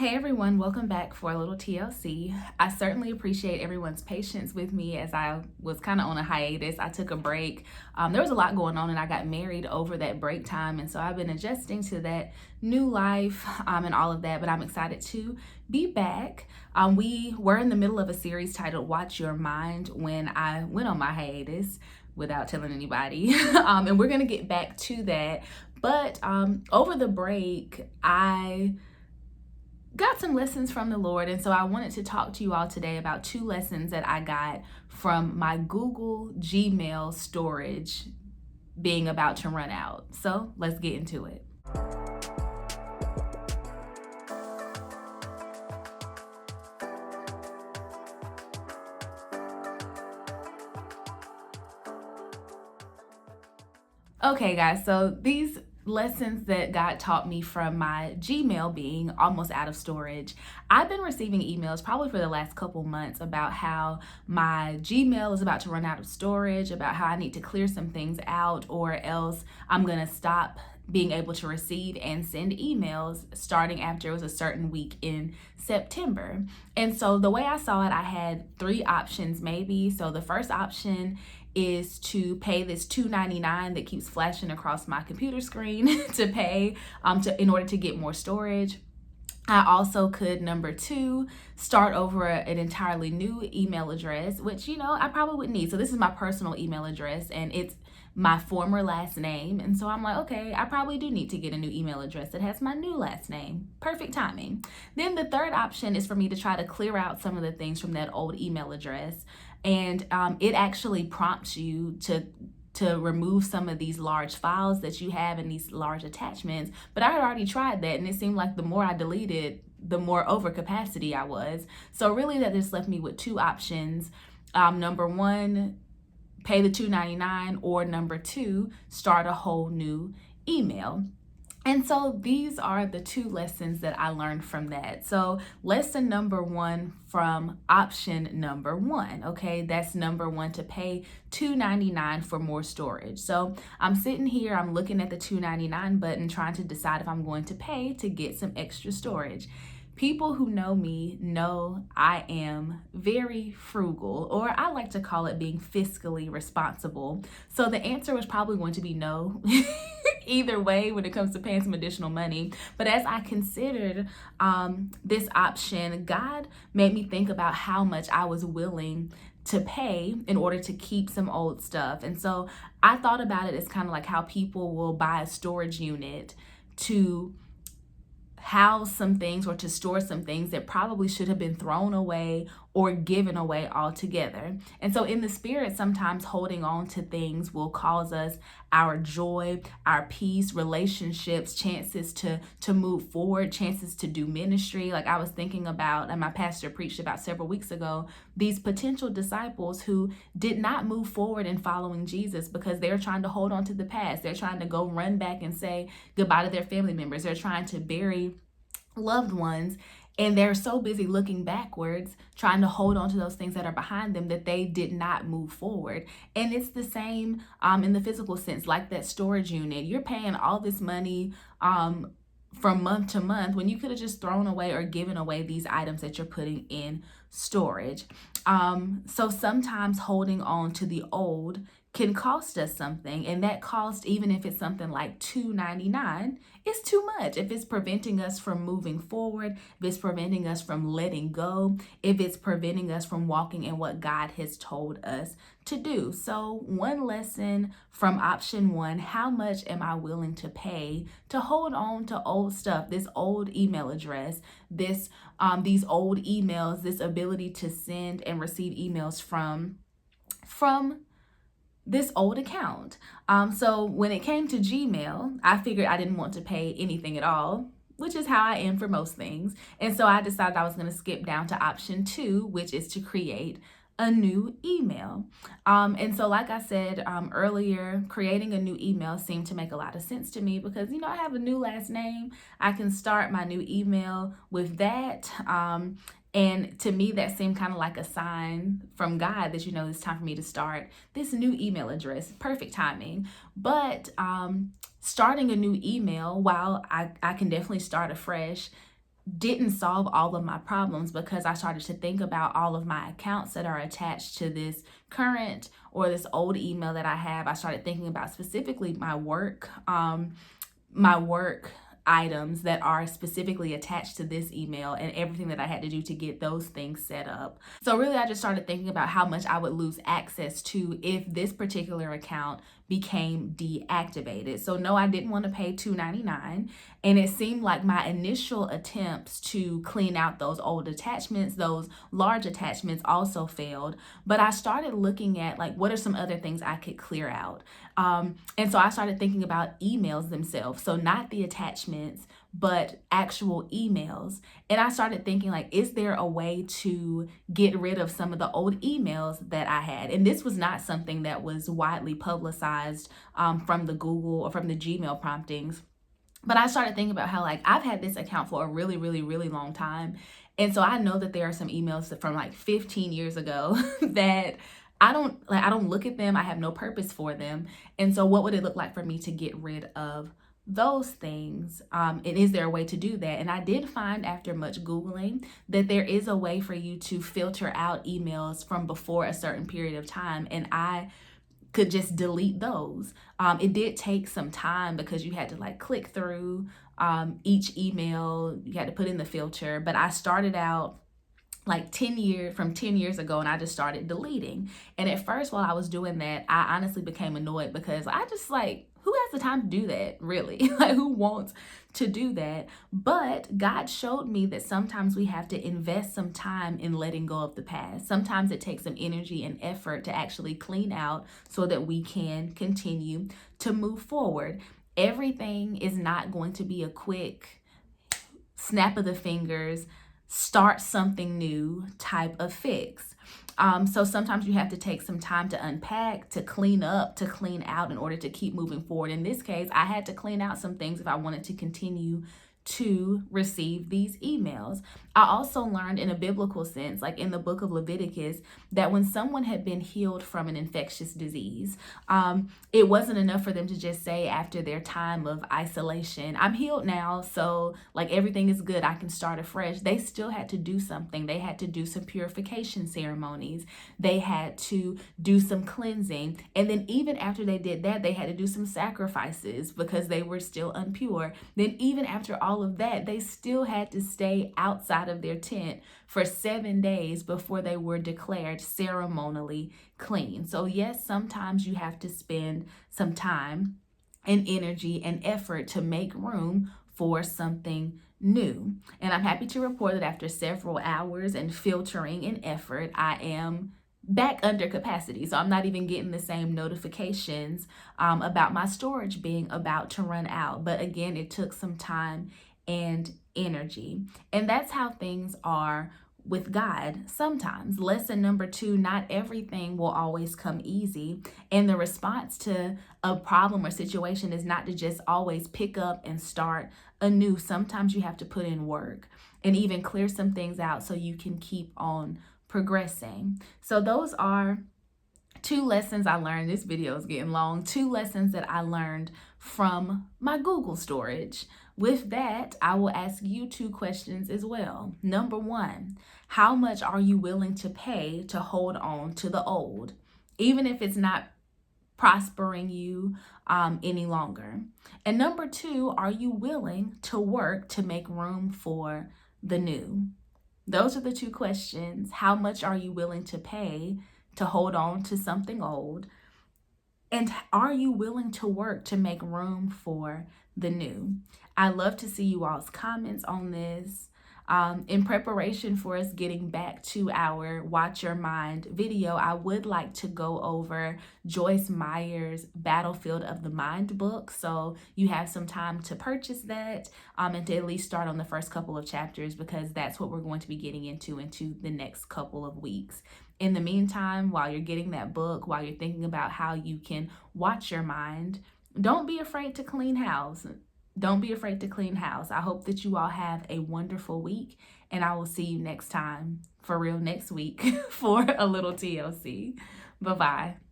Hey everyone, welcome back for a little TLC. I certainly appreciate everyone's patience with me as I was kind of on a hiatus. I took a break. There was a lot going on and I got married over that break time. And so I've been adjusting to that new life and all of that, but I'm excited to be back. We were in the middle of a series titled Watch Your Mind when I went on my hiatus without telling anybody. And we're going to get back to that. But over the break, I got some lessons from the Lord. And so I wanted to talk to you all today about two lessons that I got from my Google Gmail storage being about to run out. So let's get into it. Okay, guys, so these lessons that God taught me from my Gmail being almost out of storage. I've been receiving emails probably for the last couple months about how my Gmail is about to run out of storage, about how I need to clear some things out, or else I'm going to stop being able to receive and send emails starting after it was a certain week in September. And so the way I saw it, I had three options maybe. So the first option is to pay this $2.99 that keeps flashing across my computer screen to pay in order to get more storage. I also could, number two, start over an entirely new email address, which, I probably would need. So this is my personal email address and it's my former last name. And so I'm like, okay, I probably do need to get a new email address that has my new last name. Perfect timing. Then the third option is for me to try to clear out some of the things from that old email address. And it actually prompts you to remove some of these large files that you have and these large attachments. But I had already tried that and it seemed like the more I deleted, the more over capacity I was. So really that just left me with two options. Number one, pay the $2.99, or number two, start a whole new email. And so these are the two lessons that I learned from that. So lesson number one from option number one, okay? That's number one, to pay $2.99 for more storage. So I'm sitting here, I'm looking at the $2.99 button, trying to decide if I'm going to pay to get some extra storage. People who know me know I am very frugal, or I like to call it being fiscally responsible. So the answer was probably going to be no. Either way when it comes to paying some additional money. But as I considered this option, God made me think about how much I was willing to pay in order to keep some old stuff. And so I thought about it as kind of like how people will buy a storage unit to house some things or to store some things that probably should have been thrown away or given away altogether. And so in the spirit, sometimes holding on to things will cause us our joy, our peace, relationships, chances to move forward, chances to do ministry. Like I was thinking about, and my pastor preached about several weeks ago, these potential disciples who did not move forward in following Jesus because they're trying to hold on to the past. They're trying to go run back and say goodbye to their family members. They're trying to bury loved ones, and they're so busy looking backwards, trying to hold on to those things that are behind them, that they did not move forward. And it's the same in the physical sense, like that storage unit. You're paying all this money from month to month when you could have just thrown away or given away these items that you're putting in storage. So sometimes holding on to the old can cost us something, and that cost, even if it's something like $2.99, is too much. If it's preventing us from moving forward, if it's preventing us from letting go, if it's preventing us from walking in what God has told us to do. So one lesson from option one: how much am I willing to pay to hold on to old stuff, this old email address, these old emails, this ability to send and receive emails from this old account. So when it came to Gmail, I figured I didn't want to pay anything at all, which is how I am for most things. And so I decided I was going to skip down to option two, which is to create a new email. And so like I said earlier, creating a new email seemed to make a lot of sense to me because, I have a new last name. I can start my new email with that. And to me, that seemed kind of like a sign from God that, it's time for me to start this new email address. Perfect timing. But starting a new email, while I can definitely start afresh, didn't solve all of my problems, because I started to think about all of my accounts that are attached to this current or this old email that I have. I started thinking about specifically my work items that are specifically attached to this email and everything that I had to do to get those things set up. So really, I just started thinking about how much I would lose access to if this particular account became deactivated. So no, I didn't want to pay $2.99, and it seemed like my initial attempts to clean out those old attachments, those large attachments, also failed. But I started looking at like, what are some other things I could clear out? And so I started thinking about emails themselves. So not the attachments, but actual emails. And I started thinking like, is there a way to get rid of some of the old emails that I had? And this was not something that was widely publicized from the Google or from the Gmail promptings. But I started thinking about how like I've had this account for a really, really, really long time. And so I know that there are some emails from like 15 years ago that I don't look at them. I have no purpose for them. And so what would it look like for me to get rid of those things? And is there a way to do that? And I did find, after much Googling, that there is a way for you to filter out emails from before a certain period of time. And I could just delete those. It did take some time because you had to like click through each email. You had to put in the filter. But I started out like 10 years ago, and I just started deleting. And at first, while I was doing that, I honestly became annoyed because I just like, who has the time to do that, really? Like, who wants to do that? But God showed me that sometimes we have to invest some time in letting go of the past. Sometimes it takes some energy and effort to actually clean out so that we can continue to move forward. Everything is not going to be a quick snap of the fingers, start something new type of fix. So sometimes you have to take some time to unpack, to clean up, to clean out in order to keep moving forward. In this case, I had to clean out some things if I wanted to continue to receive these emails. I also learned in a biblical sense, like in the book of Leviticus, that when someone had been healed from an infectious disease, it wasn't enough for them to just say after their time of isolation, I'm healed now, so like everything is good, I can start afresh. They still had to do something. They had to do some purification ceremonies. They had to do some cleansing. And then even after they did that, they had to do some sacrifices because they were still impure. Then even after all of that, they still had to stay outside of their tent for 7 days before they were declared ceremonially clean. So yes, sometimes you have to spend some time and energy and effort to make room for something new. And I'm happy to report that after several hours and filtering and effort, I am back under capacity. So I'm not even getting the same notifications about my storage being about to run out. But again, it took some time and energy. And that's how things are with God sometimes. Lesson number 2, not everything will always come easy. And the response to a problem or situation is not to just always pick up and start anew. Sometimes you have to put in work and even clear some things out so you can keep on progressing. So those are 2 lessons I learned. This video is getting long. 2 lessons that I learned from my Google storage. With that, I will ask you 2 questions as well. Number 1, how much are you willing to pay to hold on to the old, even if it's not prospering you any longer? And number 2, are you willing to work to make room for the new? Those are the 2 questions. How much are you willing to pay to hold on to something old? And are you willing to work to make room for the new? I love to see you all's comments on this. In preparation for us getting back to our Watch Your Mind video, I would like to go over Joyce Meyer's Battlefield of the Mind book. So you have some time to purchase that and to at least start on the first couple of chapters, because that's what we're going to be getting into the next couple of weeks. In the meantime, while you're getting that book, while you're thinking about how you can watch your mind, don't be afraid to clean house. Don't be afraid to clean house. I hope that you all have a wonderful week, and I will see you next time, for real, next week, for a little TLC. Bye-bye.